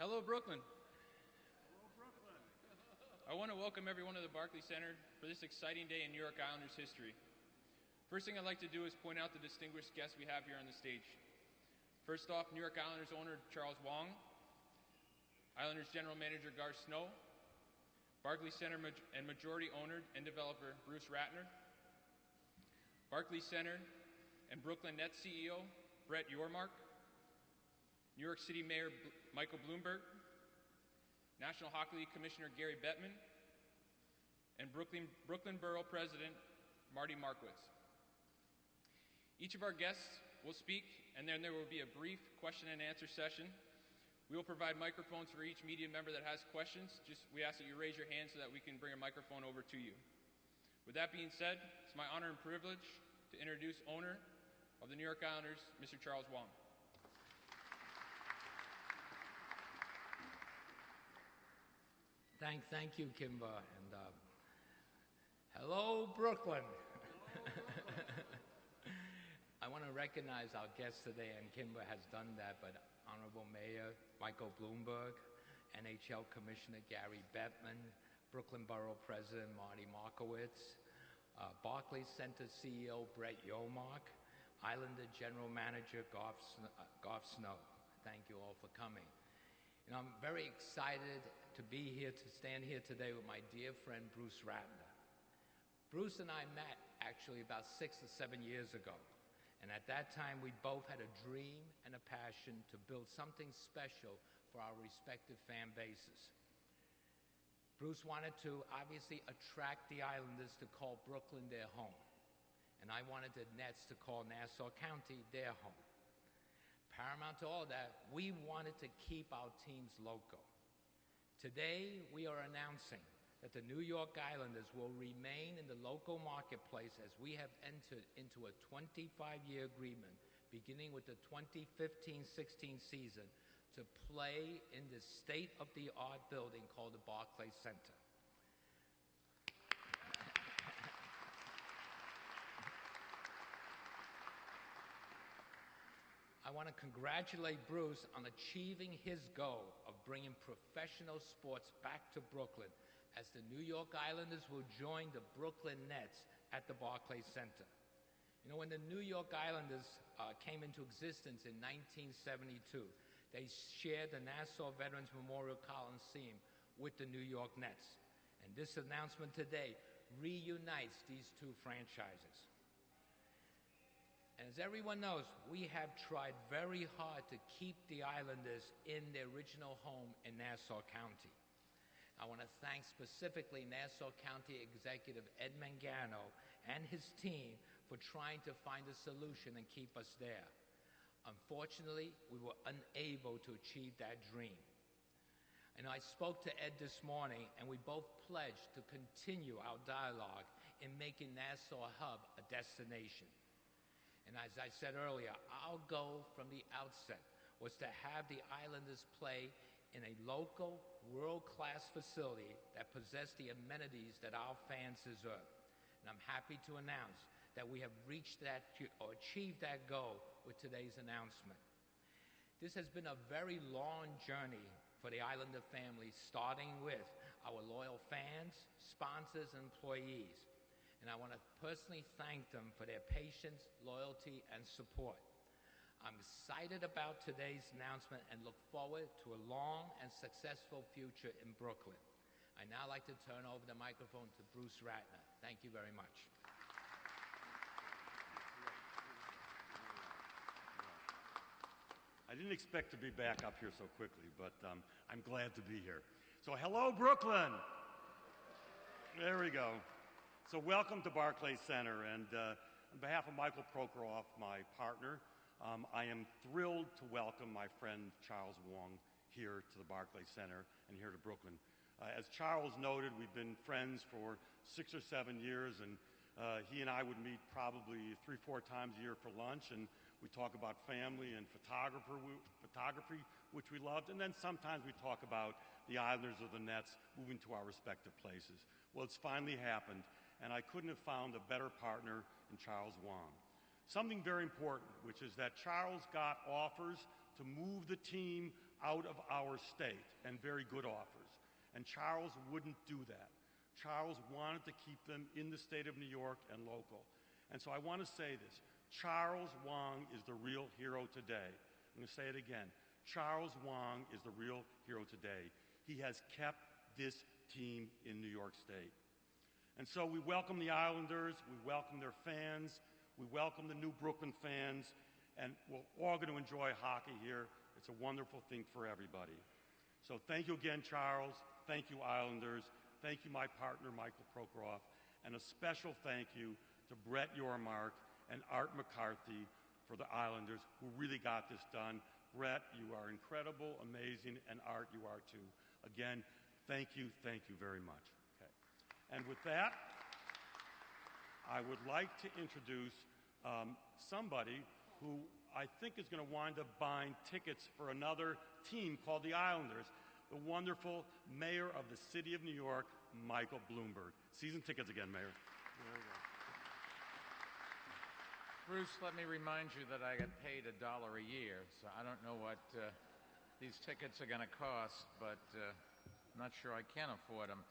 Hello, Brooklyn. Hello, Brooklyn. I want to welcome everyone to the Barclays Center for this exciting day in New York Islanders history. First thing I'd like to do is point out the distinguished guests we have here on the stage. First off, New York Islanders owner Charles Wang, Islanders general manager Gar Snow, Barclays Center and majority owner and developer Bruce Ratner, Barclays Center and Brooklyn Nets CEO Brett Yormark, New York City Mayor Michael Bloomberg, National Hockey League Commissioner Gary Bettman, and Brooklyn Borough President Marty Markowitz. Each of our guests will speak, and then there will be a brief question and answer session. We will provide microphones for each media member that has questions. We ask that you raise your hand so that we can bring a microphone over to you. With that being said, it's my honor and privilege to introduce owner of the New York Islanders, Mr. Charles Wang. Thank you, Kimber, and hello, Brooklyn. I want to recognize our guests today, and Kimber has done that, but Honorable Mayor Michael Bloomberg, NHL Commissioner Gary Bettman, Brooklyn Borough President Marty Markowitz, Barclays Center CEO Brett Yormark, Islander General Manager Gar Snow. Thank you all for coming. And I'm very excited to be here, to stand here today with my dear friend Bruce Ratner. Bruce and I met actually about 6 or 7 years ago. And at that time, we both had a dream and a passion to build something special for our respective fan bases. Bruce wanted to obviously attract the Islanders to call Brooklyn their home. And I wanted the Nets to call Nassau County their home. Paramount to all that, we wanted to keep our teams local. Today, we are announcing that the New York Islanders will remain in the local marketplace as we have entered into a 25-year agreement, beginning with the 2015-16 season, to play in this state-of-the-art building called the Barclays Center. I want to congratulate Bruce on achieving his goal of bringing professional sports back to Brooklyn, as the New York Islanders will join the Brooklyn Nets at the Barclays Center. You know, when the New York Islanders came into existence in 1972, they shared the Nassau Veterans Memorial Coliseum with the New York Nets. And this announcement today reunites these two franchises. And as everyone knows, we have tried very hard to keep the Islanders in their original home in Nassau County. I want to thank specifically Nassau County Executive Ed Mangano and his team for trying to find a solution and keep us there. Unfortunately, we were unable to achieve that dream. And I spoke to Ed this morning, and we both pledged to continue our dialogue in making Nassau Hub a destination. And as I said earlier, our goal from the outset was to have the Islanders play in a local, world-class facility that possessed the amenities that our fans deserve. And I'm happy to announce that we have reached that, or achieved that goal with today's announcement. This has been a very long journey for the Islander family, starting with our loyal fans, sponsors, and employees. And I want to personally thank them for their patience, loyalty, and support. I'm excited about today's announcement and look forward to a long and successful future in Brooklyn. I'd now like to turn over the microphone to Bruce Ratner. Thank you very much. I didn't expect to be back up here so quickly, but I'm glad to be here. So hello, Brooklyn. There we go. So welcome to Barclays Center, and on behalf of Michael Prokhorov, my partner, I am thrilled to welcome my friend Charles Wang here to the Barclays Center and here to Brooklyn. As Charles noted, we've been friends for 6 or 7 years, and he and I would meet probably 3-4 times a year for lunch, and we talk about family and photography, which we loved, and then sometimes we talk about the Islanders or the Nets moving to our respective places. Well, it's finally happened, and I couldn't have found a better partner in Charles Wang. Something very important, which is that Charles got offers to move the team out of our state and very good offers. And Charles wouldn't do that. Charles wanted to keep them in the state of New York and local. And so I want to say this. Charles Wang is the real hero today. I'm going to say it again. Charles Wang is the real hero today. He has kept this team in New York State. And so we welcome the Islanders, we welcome their fans, we welcome the new Brooklyn fans, and we're all going to enjoy hockey here. It's a wonderful thing for everybody. So thank you again, Charles. Thank you, Islanders. Thank you, my partner, Michael Prokhorov. And a special thank you to Brett Yormark and Art McCarthy for the Islanders, who really got this done. Brett, you are incredible, amazing, and Art, you are too. Again, thank you very much. Okay. And with that, I would like to introduce somebody who I think is going to wind up buying tickets for another team called the Islanders, the wonderful mayor of the city of New York, Michael Bloomberg. Season tickets again, Mayor. There you go. Bruce, let me remind you that I get paid $1 a year, so I don't know what these tickets are going to cost, but I'm not sure I can afford them.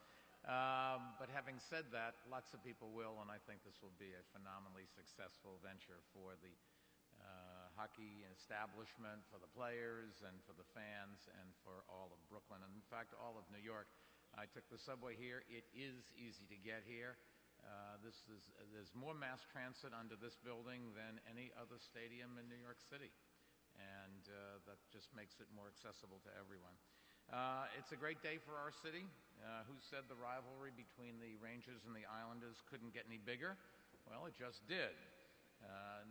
But having said that, lots of people will, and I think this will be a phenomenally successful venture for the hockey establishment, for the players, and for the fans, and for all of Brooklyn, and in fact, all of New York. I took the subway here. It is easy to get here. There's more mass transit under this building than any other stadium in New York City, and that just makes it more accessible to everyone. It's a great day for our city. Who said the rivalry between the Rangers and the Islanders couldn't get any bigger? Well, it just did.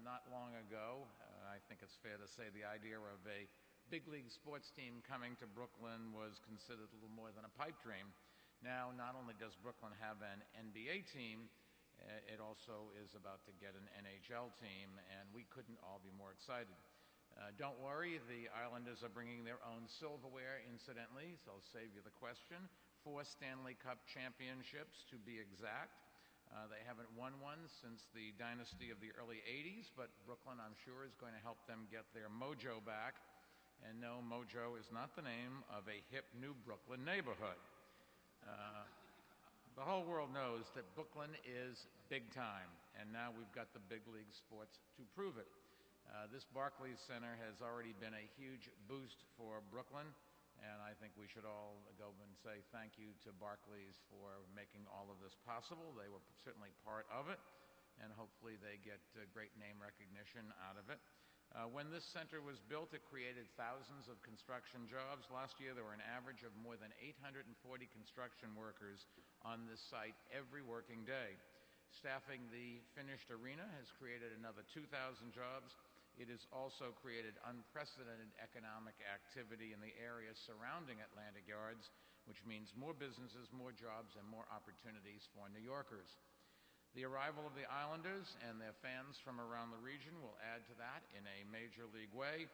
Not long ago, I think it's fair to say the idea of a big league sports team coming to Brooklyn was considered a little more than a pipe dream. Now, not only does Brooklyn have an NBA team, it also is about to get an NHL team, and we couldn't all be more excited. Don't worry, the Islanders are bringing their own silverware, incidentally, so I'll save you the question. 4 Stanley Cup championships, to be exact. They haven't won one since the dynasty of the early 80s, but Brooklyn, I'm sure, is going to help them get their mojo back. And no, mojo is not the name of a hip new Brooklyn neighborhood. The whole world knows that Brooklyn is big time, and now we've got the big league sports to prove it. This Barclays Center has already been a huge boost for Brooklyn, and I think we should all go and say thank you to Barclays for making all of this possible. They were certainly part of it, and hopefully they get great name recognition out of it. When this center was built, it created thousands of construction jobs. Last year, there were an average of more than 840 construction workers on this site every working day. Staffing the finished arena has created another 2,000 jobs. It has also created unprecedented economic activity in the area surrounding Atlantic Yards, which means more businesses, more jobs, and more opportunities for New Yorkers. The arrival of the Islanders and their fans from around the region will add to that in a major league way,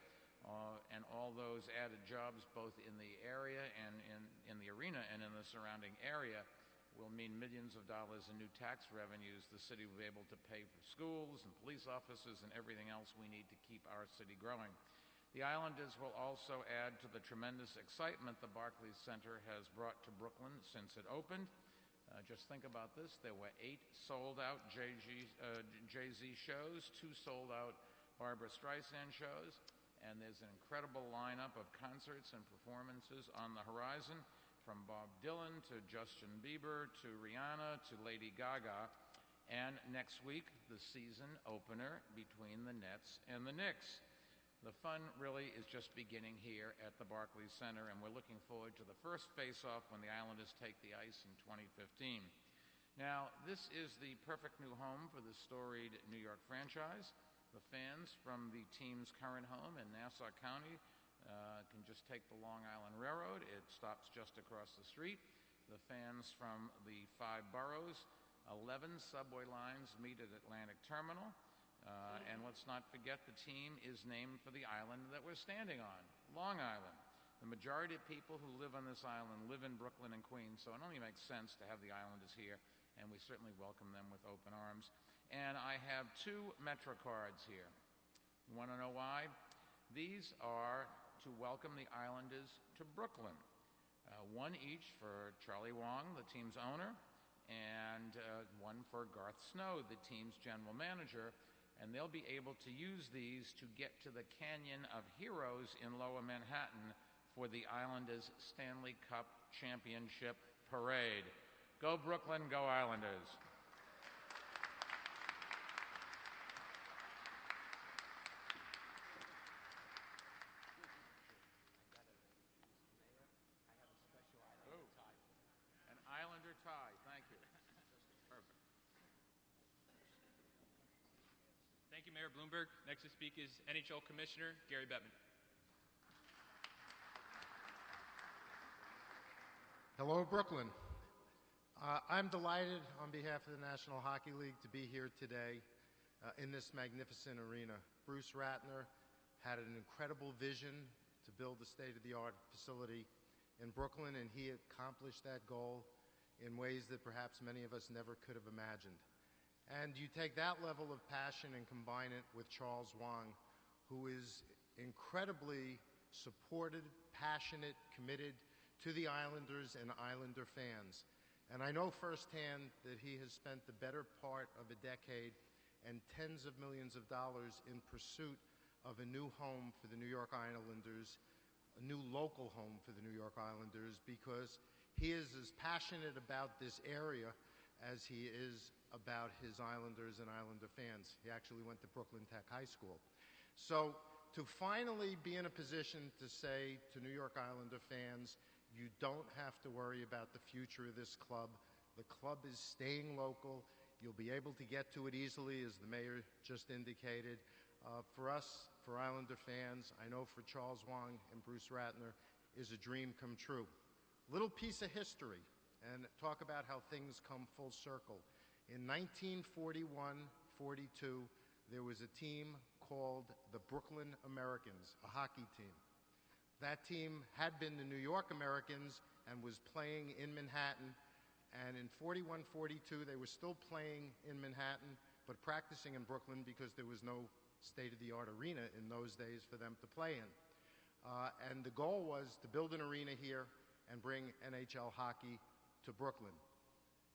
and all those added jobs both in the area and in the arena and in the surrounding area will mean millions of dollars in new tax revenues the city will be able to pay for schools and police officers and everything else we need to keep our city growing. The Islanders will also add to the tremendous excitement the Barclays Center has brought to Brooklyn since it opened. Just think about this. There were 8 sold-out Jay-Z shows, 2 sold-out Barbra Streisand shows, and there's an incredible lineup of concerts and performances on the horizon, from Bob Dylan to Justin Bieber to Rihanna to Lady Gaga. And next week, the season opener between the Nets and the Knicks. The fun really is just beginning here at the Barclays Center, and we're looking forward to the first face-off when the Islanders take the ice in 2015. Now, this is the perfect new home for the storied New York franchise. The fans from the team's current home in Nassau County can just take the Long Island Railroad. It stops just across the street. The fans from the 5 boroughs, 11 subway lines meet at Atlantic Terminal. And let's not forget the team is named for the island that we're standing on, Long Island. The majority of people who live on this island live in Brooklyn and Queens, so it only makes sense to have the Islanders here, and we certainly welcome them with open arms. And I have 2 Metro cards here. You want to know why? These are to welcome the Islanders to Brooklyn. One each for Charlie Wang, the team's owner, and one for Garth Snow, the team's general manager. And they'll be able to use these to get to the Canyon of Heroes in Lower Manhattan for the Islanders' Stanley Cup Championship Parade. Go Brooklyn, go Islanders. An Islander tie, thank you. Perfect. Thank you, Mayor Bloomberg. Next to speak is NHL Commissioner Gary Bettman. Hello, Brooklyn. I'm delighted on behalf of the National Hockey League to be here today in this magnificent arena. Bruce Ratner had an incredible vision to build a state-of-the-art facility in Brooklyn, and he accomplished that goal in ways that perhaps many of us never could have imagined. And you take that level of passion and combine it with Charles Wang, who is incredibly supported, passionate, committed to the Islanders and Islander fans. And I know firsthand that he has spent the better part of a decade and tens of millions of dollars in pursuit of a new home for the New York Islanders, a new local home for the New York Islanders, because he is as passionate about this area as he is about his Islanders and Islander fans. He actually went to Brooklyn Tech High School. So to finally be in a position to say to New York Islander fans, you don't have to worry about the future of this club. The club is staying local. You'll be able to get to it easily, as the mayor just indicated. For us, for Islander fans, I know for Charles Wang and Bruce Ratner, is a dream come true. Little piece of history, and talk about how things come full circle. In 1941-42, there was a team called the Brooklyn Americans, a hockey team. That team had been the New York Americans and was playing in Manhattan. And in 41-42, they were still playing in Manhattan, but practicing in Brooklyn because there was no state-of-the-art arena in those days for them to play in. And the goal was to build an arena here and bring NHL hockey to Brooklyn.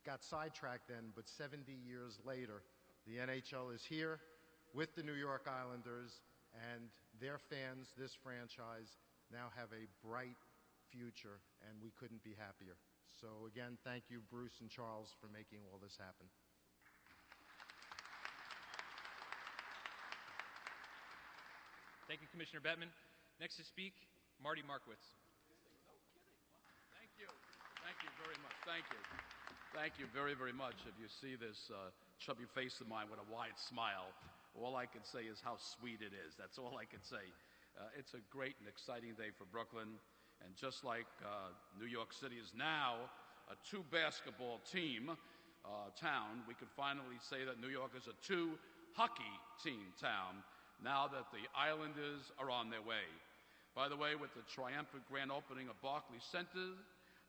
Got sidetracked then, but 70 years later, the NHL is here with the New York Islanders, and their fans, this franchise, now have a bright future, and we couldn't be happier. So again, thank you, Bruce and Charles, for making all this happen. Thank you, Commissioner Bettman. Next to speak, Marty Markowitz. No kidding. Wow. Thank you. Thank you very much. Thank you. Thank you very, very much. If you see this chubby face of mine with a wide smile, all I can say is how sweet it is. That's all I can say. It's a great and exciting day for Brooklyn. And just like New York City is now a two-basketball team town, we can finally say that New York is a two-hockey team town now that the Islanders are on their way. By the way, with the triumphant grand opening of Barclays Center,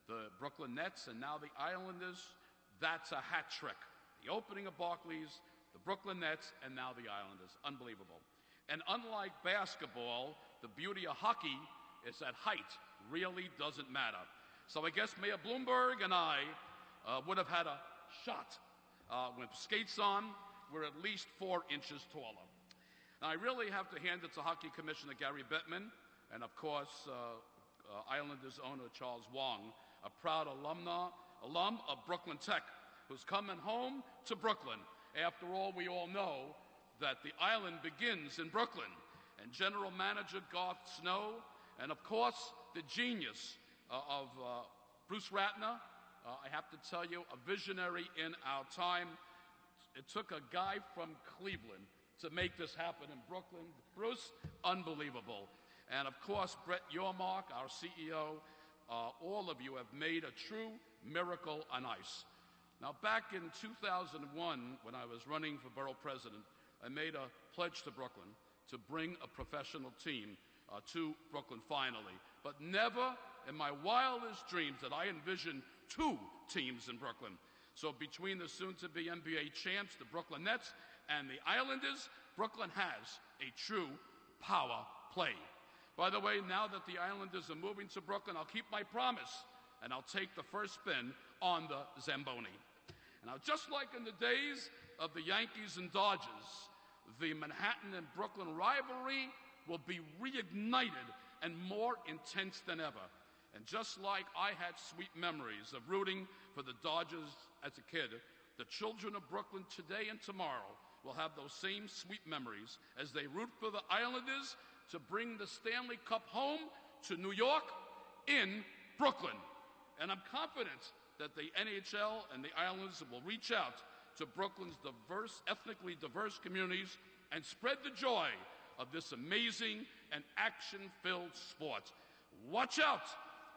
the Brooklyn Nets, and now the Islanders, that's a hat trick. The opening of Barclays, the Brooklyn Nets, and now the Islanders. Unbelievable. And unlike basketball, the beauty of hockey is that height really doesn't matter. So I guess Mayor Bloomberg and I would have had a shot. With skates on, we're at least 4 inches taller. Now, I really have to hand it to Hockey Commissioner Gary Bettman, and of course, Islanders owner Charles Wang, a proud alum of Brooklyn Tech, who's coming home to Brooklyn. After all, we all know that the island begins in Brooklyn. And General Manager Garth Snow, and of course, the genius of Bruce Ratner, I have to tell you, a visionary in our time. It took a guy from Cleveland to make this happen in Brooklyn. Bruce, unbelievable. And of course, Brett Yormark, our CEO, all of you have made a true miracle on ice. Now, back in 2001, when I was running for borough president, I made a pledge to Brooklyn to bring a professional team to Brooklyn finally. But never in my wildest dreams did I envision 2 teams in Brooklyn. So between the soon-to-be NBA champs, the Brooklyn Nets, and the Islanders, Brooklyn has a true power play. By the way, now that the Islanders are moving to Brooklyn, I'll keep my promise, and I'll take the first spin on the Zamboni. And now, just like in the days of the Yankees and Dodgers, the Manhattan and Brooklyn rivalry will be reignited and more intense than ever. And just like I had sweet memories of rooting for the Dodgers as a kid, the children of Brooklyn today and tomorrow will have those same sweet memories as they root for the Islanders to bring the Stanley Cup home to New York in Brooklyn. And I'm confident that the NHL and the Islanders will reach out to Brooklyn's diverse, ethnically diverse communities and spread the joy of this amazing and action-filled sport. Watch out!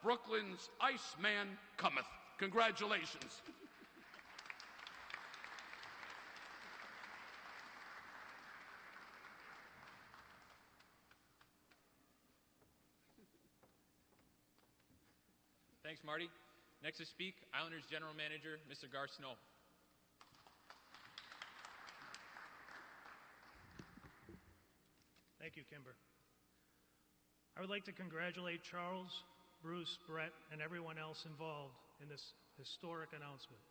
Brooklyn's Iceman cometh. Congratulations. Thanks, Marty. Next to speak, Islanders General Manager, Mr. Gar Snow. Thank you, Kimber. I would like to congratulate Charles, Bruce, Brett, and everyone else involved in this historic announcement.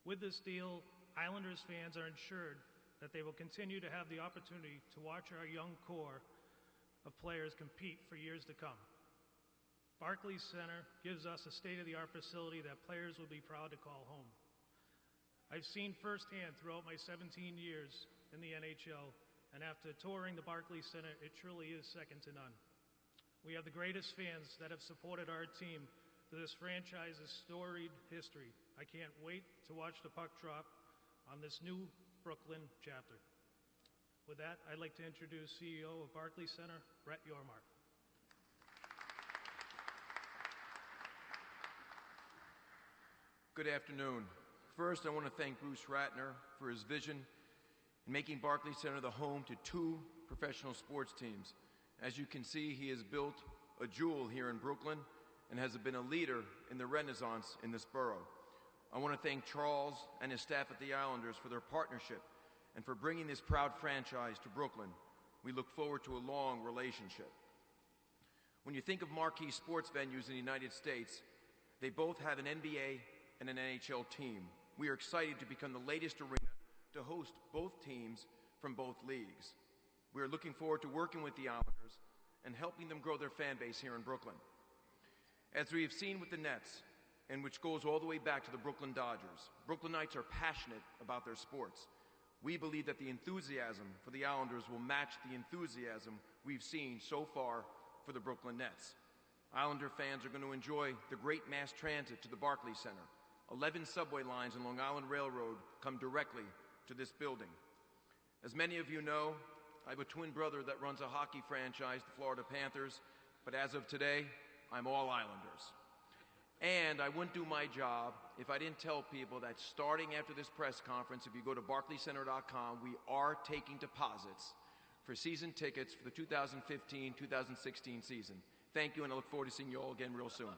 With this deal, Islanders fans are ensured that they will continue to have the opportunity to watch our young core of players compete for years to come. Barclays Center gives us a state-of-the-art facility that players will be proud to call home. I've seen firsthand throughout my 17 years in the NHL, and after touring the Barclays Center, it truly is second to none. We have the greatest fans that have supported our team through this franchise's storied history. I can't wait to watch the puck drop on this new Brooklyn chapter. With that, I'd like to introduce CEO of Barclays Center, Brett Yormark. Good afternoon. First, I want to thank Bruce Ratner for his vision in making Barclays Center the home to 2 professional sports teams. As you can see, he has built a jewel here in Brooklyn and has been a leader in the renaissance in this borough. I want to thank Charles and his staff at the Islanders for their partnership and for bringing this proud franchise to Brooklyn. We look forward to a long relationship. When you think of marquee sports venues in the United States, they both have an NBA and an NHL team. We are excited to become the latest arena to host both teams from both leagues. We are looking forward to working with the Islanders and helping them grow their fan base here in Brooklyn. As we have seen with the Nets, and which goes all the way back to the Brooklyn Dodgers, Brooklynites are passionate about their sports. We believe that the enthusiasm for the Islanders will match the enthusiasm we've seen so far for the Brooklyn Nets. Islander fans are going to enjoy the great mass transit to the Barclays Center. 11 subway lines in Long Island Railroad come directly to this building. As many of you know, I have a twin brother that runs a hockey franchise, the Florida Panthers, but as of today, I'm all Islanders. And I wouldn't do my job if I didn't tell people that starting after this press conference, if you go to barclaycenter.com, we are taking deposits for season tickets for the 2015-2016 season. Thank you, and I look forward to seeing you all again real soon.